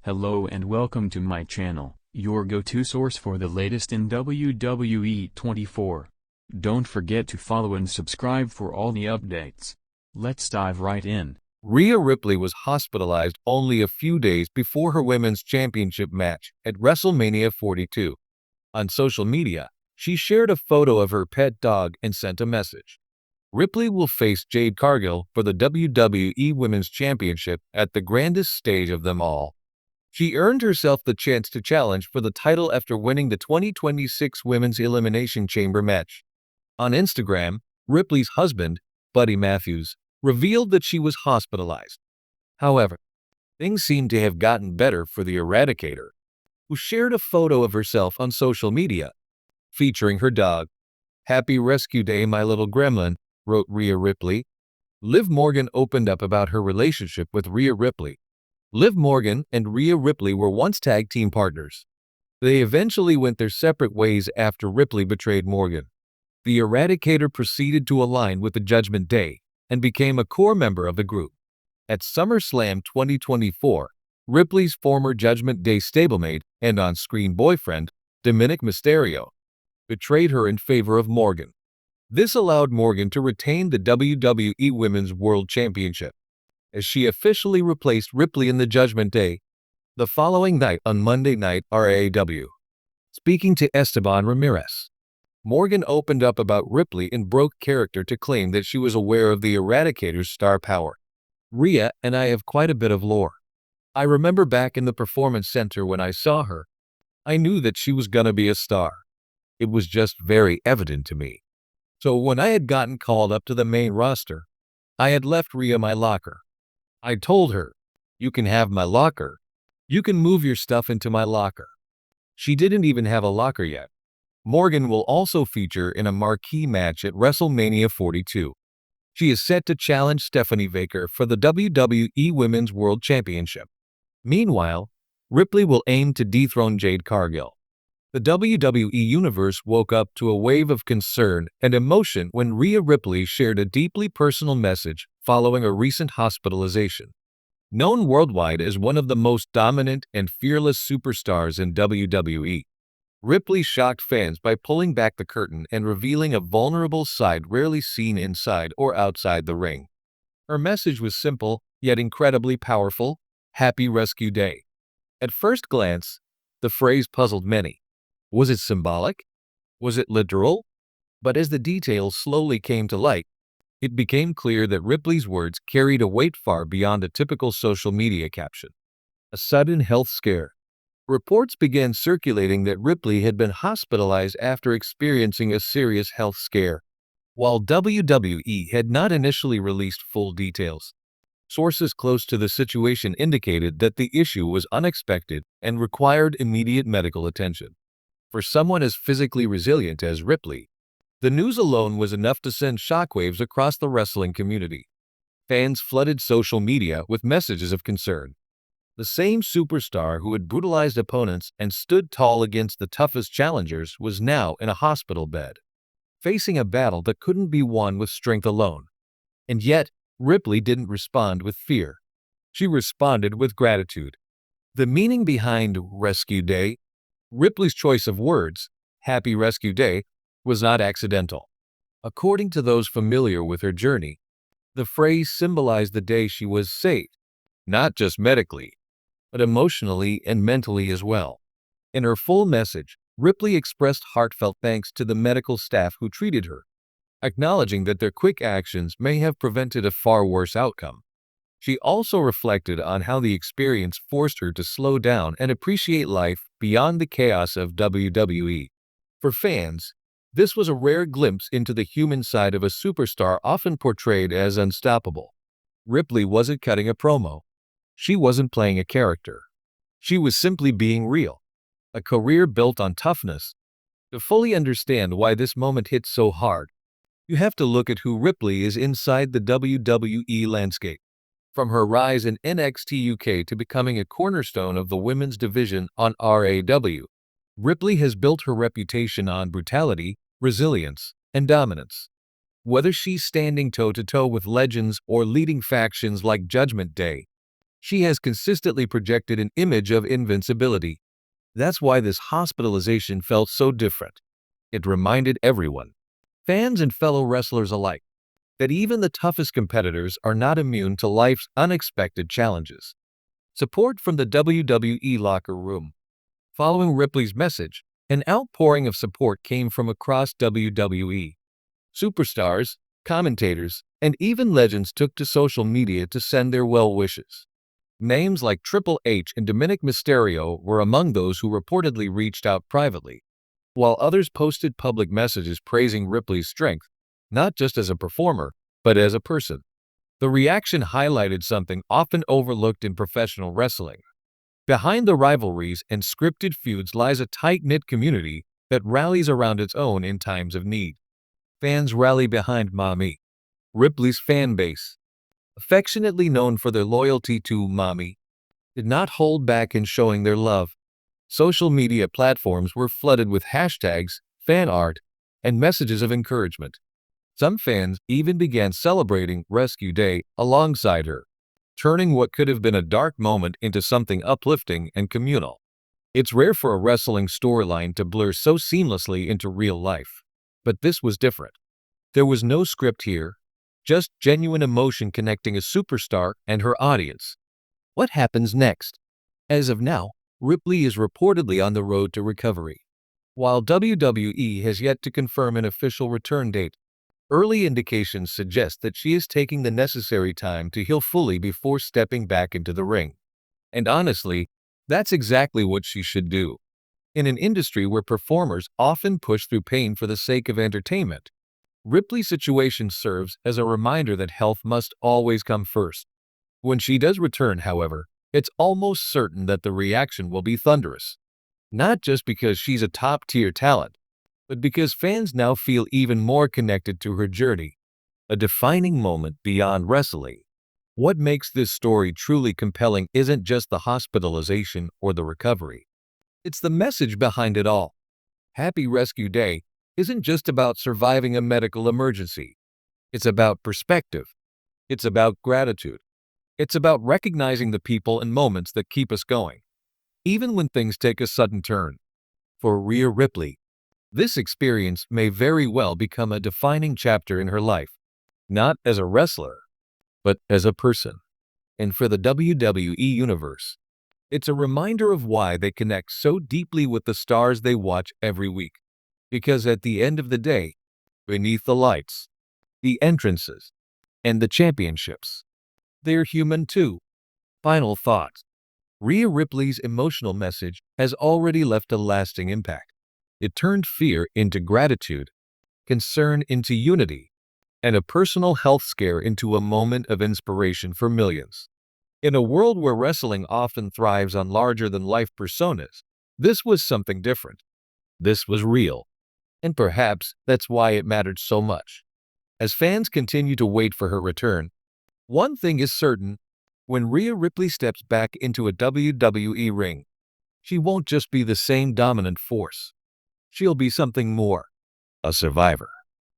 Hello and welcome to my channel, your go-to source for the latest in WWE 24. Don't forget to follow and subscribe for all the updates. Let's dive right in. Rhea Ripley was hospitalized only a few days before her Women's Championship match at WrestleMania 42. On social media, she shared a photo of her pet dog and sent a message. Ripley will face Jade Cargill for the WWE Women's Championship at the grandest stage of them all. She earned herself the chance to challenge for the title after winning the 2026 Women's Elimination Chamber match. On Instagram, Ripley's husband, Buddy Matthews, revealed that she was hospitalized. However, things seem to have gotten better for the Eradicator, who shared a photo of herself on social media, featuring her dog. "Happy Rescue Day, my little gremlin," wrote Rhea Ripley. Liv Morgan opened up about her relationship with Rhea Ripley. Liv Morgan and Rhea Ripley were once tag team partners. They eventually went their separate ways after Ripley betrayed Morgan. The Eradicator proceeded to align with the Judgment Day and became a core member of the group. At SummerSlam 2024, Ripley's former Judgment Day stablemate and on-screen boyfriend, Dominic Mysterio, betrayed her in favor of Morgan. This allowed Morgan to retain the WWE Women's World Championship, as she officially replaced Ripley in the Judgment Day the following night on Monday Night Raw. Speaking to Esteban Ramirez, Morgan opened up about Ripley and broke character to claim that she was aware of the Eradicator's star power. "Rhea and I have quite a bit of lore. I remember back in the Performance Center when I saw her, I knew that she was gonna be a star. It was just very evident to me. So when I had gotten called up to the main roster, I had left Rhea my locker. I told her, 'You can have my locker. You can move your stuff into my locker.' She didn't even have a locker yet." Morgan will also feature in a marquee match at WrestleMania 42. She is set to challenge Stephanie Baker for the WWE Women's World Championship. Meanwhile, Ripley will aim to dethrone Jade Cargill. The WWE Universe woke up to a wave of concern and emotion when Rhea Ripley shared a deeply personal message following a recent hospitalization. Known worldwide as one of the most dominant and fearless superstars in WWE, Ripley shocked fans by pulling back the curtain and revealing a vulnerable side rarely seen inside or outside the ring. Her message was simple, yet incredibly powerful: "Happy Rescue Day." At first glance, the phrase puzzled many. Was it symbolic? Was it literal? But as the details slowly came to light, it became clear that Ripley's words carried a weight far beyond a typical social media caption. A sudden health scare. Reports began circulating that Ripley had been hospitalized after experiencing a serious health scare. While WWE had not initially released full details, sources close to the situation indicated that the issue was unexpected and required immediate medical attention. For someone as physically resilient as Ripley, the news alone was enough to send shockwaves across the wrestling community. Fans flooded social media with messages of concern. The same superstar who had brutalized opponents and stood tall against the toughest challengers was now in a hospital bed, facing a battle that couldn't be won with strength alone. And yet, Ripley didn't respond with fear. She responded with gratitude. The meaning behind Rescue Day, Ripley's choice of words, "Happy Rescue Day," was not accidental. According to those familiar with her journey, the phrase symbolized the day she was saved, not just medically, but emotionally and mentally as well. In her full message, Ripley expressed heartfelt thanks to the medical staff who treated her, acknowledging that their quick actions may have prevented a far worse outcome. She also reflected on how the experience forced her to slow down and appreciate life beyond the chaos of WWE. For fans, this was a rare glimpse into the human side of a superstar often portrayed as unstoppable. Ripley wasn't cutting a promo. She wasn't playing a character. She was simply being real. A career built on toughness. To fully understand why this moment hit so hard, you have to look at who Ripley is inside the WWE landscape. From her rise in NXT UK to becoming a cornerstone of the women's division on RAW, Ripley has built her reputation on brutality, resilience, and dominance. Whether she's standing toe-to-toe with legends or leading factions like Judgment Day, she has consistently projected an image of invincibility. That's why this hospitalization felt so different. It reminded everyone, fans and fellow wrestlers alike, that even the toughest competitors are not immune to life's unexpected challenges. Support from the WWE locker room. Following Ripley's message, an outpouring of support came from across WWE. Superstars, commentators, and even legends took to social media to send their well wishes. Names like Triple H and Dominic Mysterio were among those who reportedly reached out privately, while others posted public messages praising Ripley's strength, not just as a performer, but as a person. The reaction highlighted something often overlooked in professional wrestling. Behind the rivalries and scripted feuds lies a tight-knit community that rallies around its own in times of need. Fans rally behind Mommy. Ripley's fan base, affectionately known for their loyalty to Mommy, did not hold back in showing their love. Social media platforms were flooded with hashtags, fan art, and messages of encouragement. Some fans even began celebrating Rescue Day alongside her, turning what could have been a dark moment into something uplifting and communal. It's rare for a wrestling storyline to blur so seamlessly into real life. But this was different. There was no script here, just genuine emotion connecting a superstar and her audience. What happens next? As of now, Ripley is reportedly on the road to recovery. While WWE has yet to confirm an official return date, early indications suggest that she is taking the necessary time to heal fully before stepping back into the ring. And honestly, that's exactly what she should do. In an industry where performers often push through pain for the sake of entertainment, Ripley's situation serves as a reminder that health must always come first. When she does return, however, it's almost certain that the reaction will be thunderous. Not just because she's a top-tier talent, but because fans now feel even more connected to her journey, a defining moment beyond wrestling. What makes this story truly compelling isn't just the hospitalization or the recovery. It's the message behind it all. Happy Rescue Day isn't just about surviving a medical emergency. It's about perspective. It's about gratitude. It's about recognizing the people and moments that keep us going, even when things take a sudden turn. For Rhea Ripley, this experience may very well become a defining chapter in her life, not as a wrestler, but as a person. And for the WWE Universe, it's a reminder of why they connect so deeply with the stars they watch every week. Because at the end of the day, beneath the lights, the entrances, and the championships, they're human too. Final thoughts. Rhea Ripley's emotional message has already left a lasting impact. It turned fear into gratitude, concern into unity, and a personal health scare into a moment of inspiration for millions. In a world where wrestling often thrives on larger-than-life personas, this was something different. This was real. And perhaps that's why it mattered so much. As fans continue to wait for her return, one thing is certain: when Rhea Ripley steps back into a WWE ring, she won't just be the same dominant force. She'll be something more: a survivor.